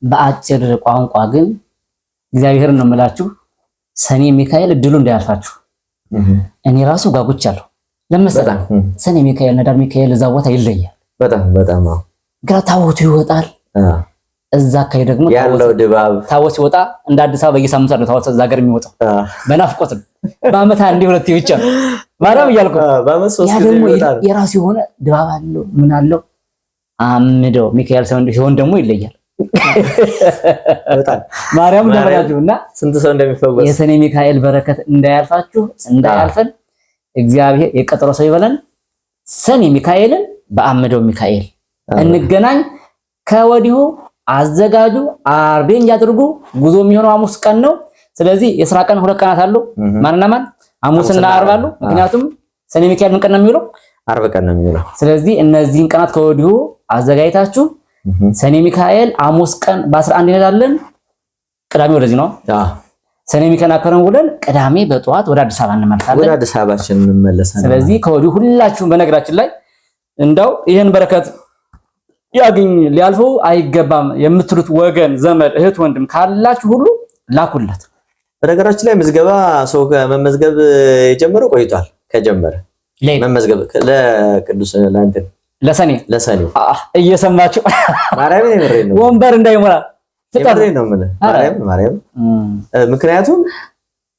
በአጭር ቋንቋ ግን እግዚአብሔርን ነው የምላችሁ ሰኔ ሚካኤል እድሉ እንዳያልፋችሁ። እኔ ራሱ ጓጉቻለሁ። ለምሳሌ ሰኔ ሚካኤል ነዳር ሚካኤል እዛ ቦታ ይለያል። በጣም ግራ ታቦቱ ይወጣል። እዛ አካባቢ ደግሞ ያለው ድባብ ታቦት ሲወጣ እንደ አዲስ አበባ በየሳምንቱ ነው ታቦት እዛ ሀገር የሚወጣው። በናፍቆት ነው። በአመት አንዴ ሁለቴ ብቻ ማርያም እያልኩ ያ ደግሞ የራሱ የሆነ ድባብ አለው። ምን አለው አምደው ሚካኤል ሲሆን ደግሞ ይለያል። ማርያም ደብራችሁና ስንት ሰው እንደሚፈወስ የሰኔ ሚካኤል በረከት እንዳያልፋችሁ እንዳያልፈን እግዚአብሔር የቀጠሮ ሰው ይበለን። ሰኔ ሚካኤልን በአምደው ሚካኤል እንገናኝ። ከወዲሁ አዘጋጁ አርቤንጅ አድርጉ። ጉዞ የሚሆነው ሐሙስ ቀን ነው። ስለዚህ የሥራ ቀን 2 ቀናት አሉ። ማንና ማን? ሐሙስና ዓርብ አሉ። ምክንያቱም ሰኔ ሚካኤል ምን ቀን ነው የሚውለው? ዓርብ ቀን ነው የሚውለው። ስለዚህ እነዚህን ቀናት ከወዲሁ አዘጋጅታችሁ ሰኔ ሚካኤል ሐሙስ ቀን በ11 እንሄዳለን። ቅዳሜ ወደዚህ ነው። ሰኔ ሚካኤል አከረን ውለን ቅዳሜ በጠዋት ወደ አዲስ አበባ እንመለሳለን። ወደ አዲስ አበባችን እንመለሳለን። ስለዚህ ከወዲሁ ሁላችሁም በነገራችን ላይ እንደው ይሄን በረከት ያገኝ ሊያልፈው አይገባም የምትሉት ወገን ዘመድ እህት ወንድም ካላችሁ ሁሉ ላኩለት። በነገራችን ላይ ምዝገባ ሰው መመዝገብ የጀመረው ቆይቷል። ከጀመረ መመዝገብ ለቅዱስ ላንተን ለሰኔ እየሰማችሁ ማርያም ነው ወንበር እንዳይሞላ ፍጠር ነው ማርያም ምክንያቱም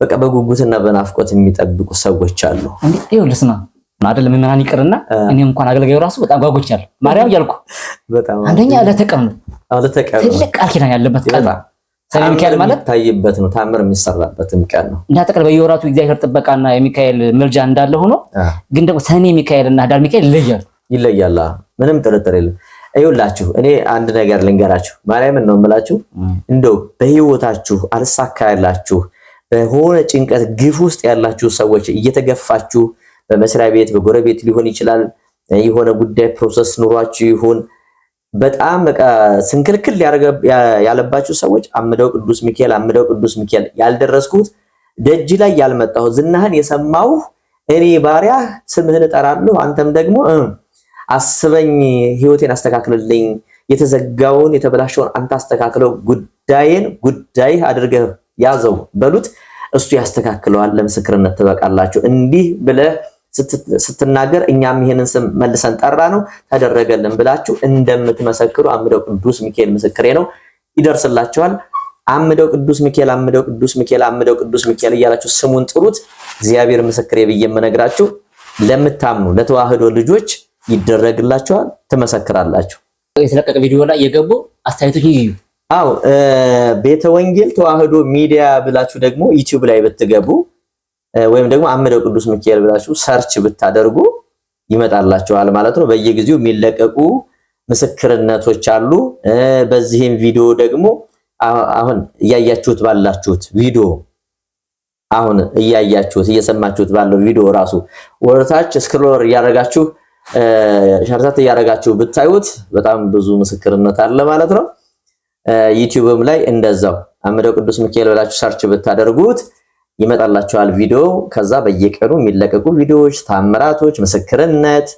በቃ በጉጉትና በናፍቆት የሚጠብቁ ሰዎች አሉ። እንዴ ይኸውልስና አይደለም ምናን ይቅርና እኔ እንኳን አገልጋዩ ራሱ በጣም ጓጉቻለሁ። ማርያም ያልኩ በጣም አንደኛ ለተቀም ትልቅ ቃል ኪዳን ያለበት ቀን ሰኔ ሚካኤል ማለት ታይበት ነው። ታምር የሚሰራበትም ቀን ነው። እንዳጠቀለ በየወራቱ እግዚአብሔር ጥበቃና የሚካኤል ምልጃ እንዳለ ሆኖ ግን ደግሞ ሰኔ ሚካኤልና ዳር ሚካኤል ይለያል። ምንም ጥርጥር የለም። አይውላችሁ እኔ አንድ ነገር ልንገራችሁ። ማርያምን ነው የምላችሁ። እንደው በህይወታችሁ አልሳካላችሁ በሆነ ጭንቀት ግፍ ውስጥ ያላችሁ ሰዎች እየተገፋችሁ በመስሪያ ቤት በጎረቤት ሊሆን ይችላል የሆነ ጉዳይ ፕሮሰስ ኑሯችሁ ይሁን በጣም በቃ ስንክልክል ያለባችሁ ሰዎች አምደው ቅዱስ ሚካኤል ያልደረስኩት ደጅ ላይ ያልመጣው ዝናህን የሰማው እኔ ባሪያ ስምህን እጠራለሁ አንተም ደግሞ አስበኝ ህይወቴን አስተካክልልኝ የተዘጋውን የተበላሸውን አንተ አስተካክለው ጉዳይ አድርገህ ያዘው በሉት እሱ ያስተካክለዋል። ለምስክርነት ትበቃላችሁ። እንዲህ ብለህ ስትናገር እኛም ይሄንን ስም መልሰን ጠራ ነው ተደረገልን ብላችሁ እንደምትመሰክሩ አምደው ቅዱስ ሚካኤል ምስክሬ ነው። ይደርስላችኋል። አምደው ቅዱስ ሚካኤል እያላችሁ ስሙን ጥሩት። እግዚአብሔር ምስክሬ ብዬ የምነግራችሁ ለምታምኑ ለተዋህዶ ልጆች ይደረግላችኋል፣ ትመሰክራላችሁ። የተለቀቀ ቪዲዮ ላይ የገቡ አስተያየቶች ይዩ። ቤተ ወንጌል ተዋህዶ ሚዲያ ብላችሁ ደግሞ ዩቲዩብ ላይ ብትገቡ ወይም ደግሞ አምደው ቅዱስ ሚካኤል ብላችሁ ሰርች ብታደርጉ ይመጣላችኋል ማለት ነው። በየጊዜው የሚለቀቁ ምስክርነቶች አሉ። በዚህም ቪዲዮ ደግሞ አሁን እያያችሁት ባላችሁት ቪዲዮ አሁን እየሰማችሁት ባለው ቪዲዮ ራሱ ወርታች ስክሮል ያረጋችሁ ሸርተት ያረጋችሁ ብታዩት በጣም ብዙ ምስክርነት አለ ማለት ነው። ዩቲዩብም ላይ እንደዛው አምደው ቅዱስ ሚካኤል ብላችሁ ሰርች ብታደርጉት ይመጣላችኋል ቪዲዮ። ከዛ በየቀኑ የሚለቀቁ ቪዲዮዎች፣ ታምራቶች፣ ምስክርነት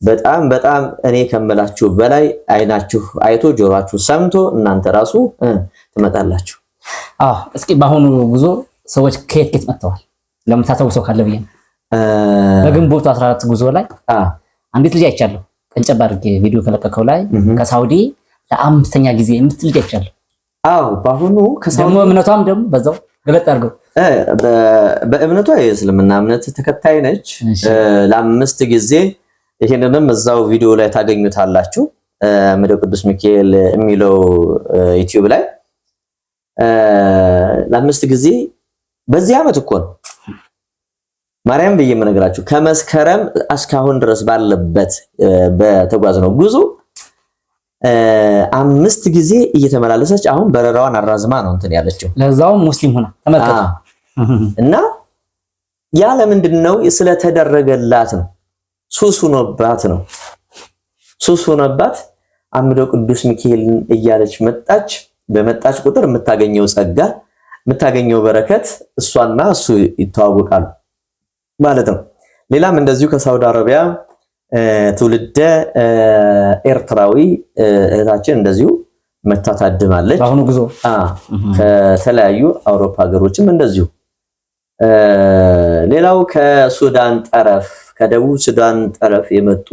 በጣም እኔ ከመላችሁ በላይ አይናችሁ አይቶ ጆሮአችሁ ሰምቶ እናንተ ራሱ ትመጣላችሁ። እስኪ በአሁኑ ጉዞ ሰዎች ከየት መጥተዋል ለምታሰቡ ሰው ካለ ብዬ በግንቦት 14 ጉዞ ላይ አንዲት ልጅ አይቻለሁ። ቀንጨብ አድርጌ ቪዲዮ ከለቀቀው ላይ ከሳውዲ ለአምስተኛ ጊዜ የምትልጅ አይቻለሁ። በአሁኑ ከሳውዲ እምነቷም ደግሞ በዛው ገለጥ አድርገው በእምነቷ የእስልምና እምነት ተከታይ ነች። ለአምስት ጊዜ ይሄንንም እዛው ቪዲዮ ላይ ታገኙታላችሁ። አምደው ቅዱስ ሚካኤል የሚለው ዩቲዩብ ላይ ለአምስት ጊዜ በዚህ ዓመት እኮ ነው ማርያም ብዬ የምነግራችሁ ከመስከረም እስካሁን ድረስ ባለበት በተጓዝነው ጉዞ 5 ጊዜ እየተመላለሰች አሁን በረራዋን አራዝማ ነው እንትን ያለችው። ለዛው ሙስሊም ሆና ተመልከቱ። እና ያ ለምንድነው? ስለተደረገላት ነው። ሱስ ሆኖባት አምደው ቅዱስ ሚካኤልን እያለች መጣች። በመጣች ቁጥር የምታገኘው ጸጋ የምታገኘው በረከት እሷና እሱ ይተዋወቃሉ ማለት ነው። ሌላም እንደዚሁ ከሳውዲ አረቢያ ትውልደ ኤርትራዊ እህታችን እንደዚሁ መታ ታድማለች። በአሁኑ ጉዞ ከተለያዩ አውሮፓ ሀገሮችም እንደዚሁ። ሌላው ከሱዳን ጠረፍ ከደቡብ ሱዳን ጠረፍ የመጡ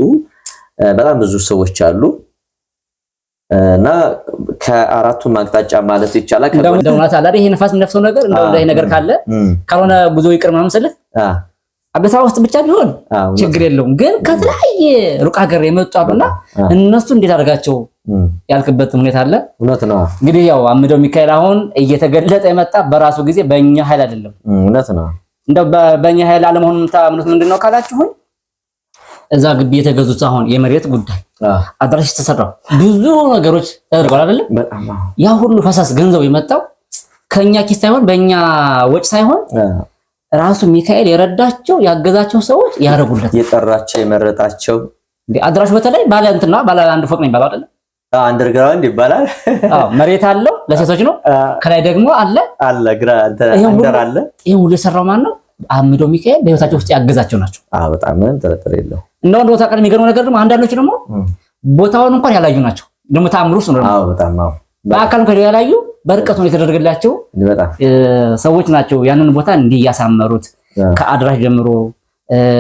በጣም ብዙ ሰዎች አሉ እና ከአራቱም አቅጣጫ ማለት ይቻላል እንደውናት አለ ይሄ ነፋስ የሚነፍሰው ነገር እንደው ላይ ነገር ካለ ካልሆነ ጉዞ ይቅር ምናምን ስልህ አዲስ አበባ ውስጥ ብቻ ቢሆን ችግር የለውም። ግን ከተለያየ ሩቅ ሀገር የመጡ አሉና እነሱ እንዴት አድርጋቸው ያልክበት ሁኔታ አለ። እውነት ነው። እንግዲህ ያው አምደው ሚካኤል አሁን እየተገለጠ የመጣ በራሱ ጊዜ በእኛ ኃይል አይደለም። እውነት ነው። እንደው በእኛ ኃይል አለመሆኑን ታምኑት ምንድነው ካላችሁ እዛ ግቢ የተገዙት አሁን የመሬት ጉዳይ አድራሽ ተሰራው ብዙ ነገሮች ተደርጓል አይደለም። ያ ሁሉ ፈሳስ ገንዘብ የመጣው ከኛ ኪስ ሳይሆን በእኛ ወጭ ሳይሆን ራሱ ሚካኤል የረዳቸው ያገዛቸው ሰዎች ያረጉለት የጠራቸው የመረጣቸው አድራሽ በተለይ ባለ እንትና ባለ አንድ ፎቅ ነው ይባላል አይደል? አንደርግራውንድ ይባላል። መሬት አለው ለሴቶች ነው። ከላይ ደግሞ አለ ግራ አንደር አለ። ይሄ ሁሉ የሰራው ማን ነው? አምደው ሚካኤል በህይወታቸው ውስጥ ያገዛቸው ናቸው። በጣም ጥርጥር የለው። እንደው ቦታ ቀን የሚገርመው ነገር ደግሞ አንዳንዶች ደግሞ ቦታውን እንኳን ያላዩ ናቸው። ደግሞ ታምሩስ ነው። በጣም በአካል እንኳን ያላዩ በርቀት ነው የተደረገላቸው ሰዎች ናቸው። ያንን ቦታ እንዲህ ያሳመሩት ከአድራሽ ጀምሮ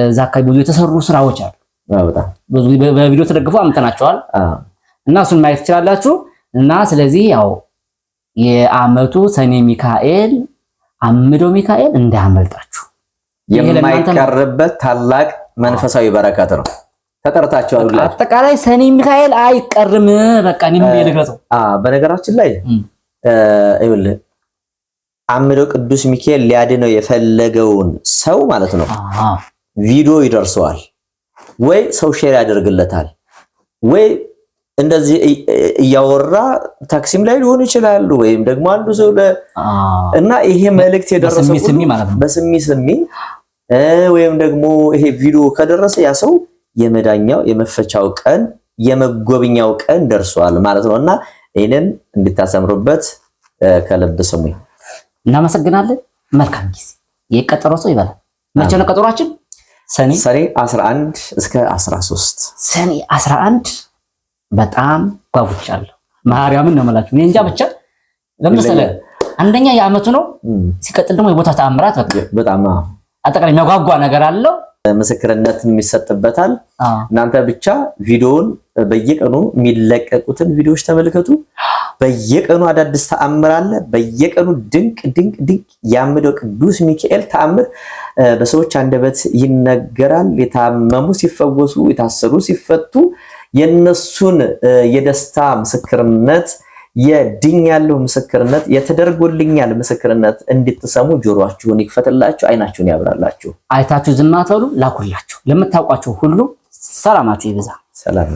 እዛ አካባቢ ብዙ የተሰሩ ስራዎች አሉ። በጣም ብዙ በቪዲዮ ተደግፈው አምጥተናቸዋል እና እሱን ማየት ትችላላችሁ። እና ስለዚህ ያው የዓመቱ ሰኔ ሚካኤል አምደው ሚካኤል እንዳያመልጣችሁ የማይቀርበት ታላቅ መንፈሳዊ በረከት ነው። ተጠርታችኋል። አጠቃላይ ሰኔ ሚካኤል አይቀርም። በቃ እኔም እየደረሰው በነገራችን ላይ ይኸውልህ አምደው ቅዱስ ሚካኤል ሊያድነው የፈለገውን ሰው ማለት ነው ቪዲዮ ይደርሰዋል ወይ ሰው ሼር ያደርግለታል ወይ እንደዚህ እያወራ ታክሲም ላይ ሊሆን ይችላል ወይም ደግሞ አንዱ ሰው እና ይሄ መልእክት የደረሰው በስሚ ወይም ደግሞ ይሄ ቪዲዮ ከደረሰ ያ ሰው የመዳኛው የመፈቻው ቀን የመጎብኛው ቀን ደርሷል ማለት ነውና ይሄንን እንድታሰምሩበት ከልብ ስሙኝ። እናመሰግናለን። መልካም ጊዜ። የቀጠሮ ሰው ይበላል። መቼ ነው ቀጠሯችን? ሰኔ 11 እስከ 13 ሰኔ 11 በጣም ጓጉቻለሁ። ማርያምን ነው የምላችሁ። እኔ እንጃ ብቻ ለምሳሌ አንደኛ የዓመቱ ነው። ሲቀጥል ደግሞ የቦታ ተአምራት በጣም አጠቃላይ የሚያጓጓ ነገር አለው። ምስክርነት የሚሰጥበታል። እናንተ ብቻ ቪዲዮውን በየቀኑ የሚለቀቁትን ቪዲዮዎች ተመልከቱ። በየቀኑ አዳዲስ ተአምር አለ። በየቀኑ ድንቅ የአምደው ቅዱስ ሚካኤል ተአምር በሰዎች አንደበት ይነገራል። የታመሙ ሲፈወሱ፣ የታሰሩ ሲፈቱ የነሱን የደስታ ምስክርነት የድኝ ያለው ምስክርነት የተደርጎልኛል ምስክርነት እንድትሰሙ ጆሮአችሁን ይክፈትላችሁ፣ አይናችሁን ያብራላችሁ። አይታችሁ ዝም አትበሉ። ላኩላችሁ ለምታውቋቸው ሁሉ ሰላማችሁ ይብዛ። ሰላም